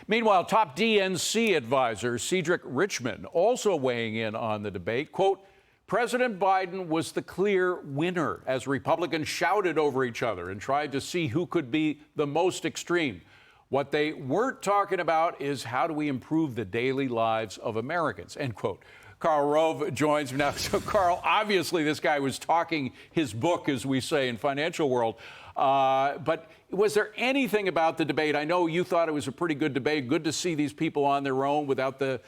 Meanwhile, top DNC advisor Cedric Richmond also weighing in on the debate. Quote, President Biden was the clear winner as Republicans shouted over each other and tried to see who could be the most extreme. What they weren't talking about is how do we improve the daily lives of Americans, end quote. Karl Rove joins me now. So, Karl, obviously this guy was talking his book, as we say in financial world. But was there anything about the debate? I know you thought it was a pretty good debate. Good to see these people on their own without the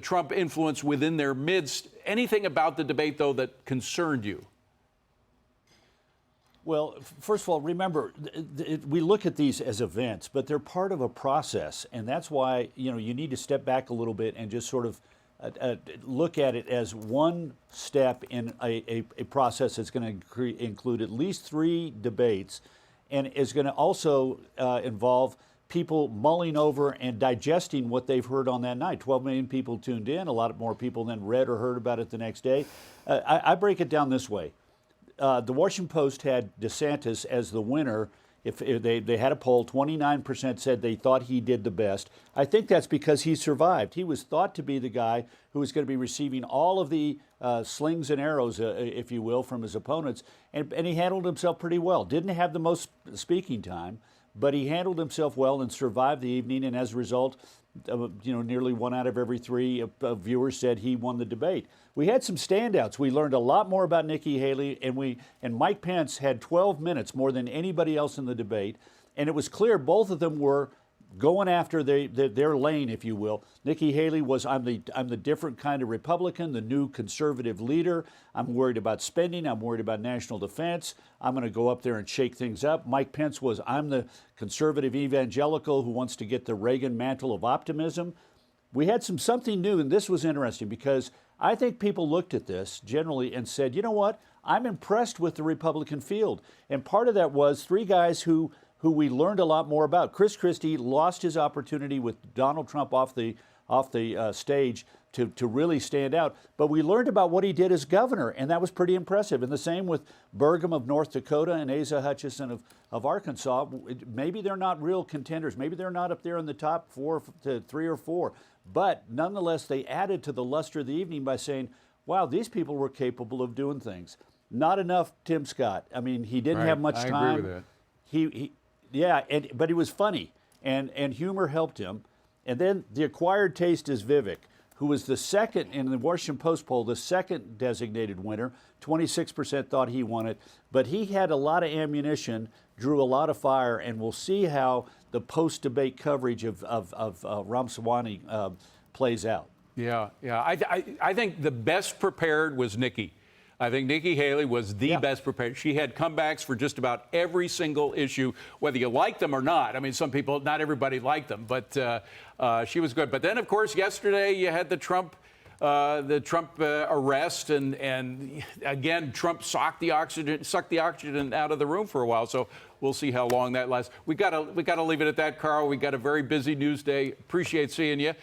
Trump influence within their midst. Anything about the debate, though, that concerned you? Well, first of all, remember, we look at these as events, but they're part of a process. And that's why, you need to step back a little bit and just sort of look at it as one step in a process that's going to include at least 3 debates and is going to also involve people mulling over and digesting what they've heard on that night. 12 million people tuned in. A lot more people then read or heard about it the next day. I break it down this way. The Washington Post had DeSantis as the winner. If they had a poll, 29% said they thought he did the best. I think that's because he survived. He was thought to be the guy who was going to be receiving all of the slings and arrows, if you will, from his opponents, and he handled himself pretty well. Didn't have the most speaking time, but he handled himself well and survived the evening, and as a result, nearly 1 out of every 3 viewers said he won the debate. We had some standouts. We learned a lot more about Nikki Haley, and Mike Pence had 12 minutes more than anybody else in the debate, and it was clear both of them were going after their lane, if you will. Nikki Haley was, I'm the different kind of Republican, the new conservative leader. I'm worried about spending. I'm worried about national defense. I'm going to go up there and shake things up. Mike Pence was, I'm the conservative evangelical who wants to get the Reagan mantle of optimism. We had something new, and this was interesting because I think people looked at this generally and said, you know what, I'm impressed with the Republican field. And part of that was 3 guys who we learned a lot more about. Chris Christie lost his opportunity with Donald Trump off the stage to really stand out. But we learned about what he did as governor, and that was pretty impressive. And the same with Burgum of North Dakota and Asa Hutchinson of Arkansas. Maybe they're not real contenders. Maybe they're not up there in the top 4 to 3 or 4. But nonetheless, they added to the luster of the evening by saying, wow, these people were capable of doing things. Not enough Tim Scott. I mean, he didn't have much time. I agree with that. Yeah, but he was funny, and humor helped him. And then the acquired taste is Vivek, who was the second in the Washington Post poll, the second designated winner. 26% thought he won it, but he had a lot of ammunition, drew a lot of fire, and we'll see how the post-debate coverage of Ramaswamy plays out. Yeah. I think the best prepared was Nikki. I think Nikki Haley was the best prepared. She had comebacks for just about every single issue, whether you liked them or not. I mean, some people, not everybody liked them, but she was good. But then, of course, yesterday you had the Trump arrest, and again, Trump sucked the oxygen out of the room for a while. So we'll see how long that lasts. We gotta leave it at that, Karl. We got a very busy news day. Appreciate seeing you.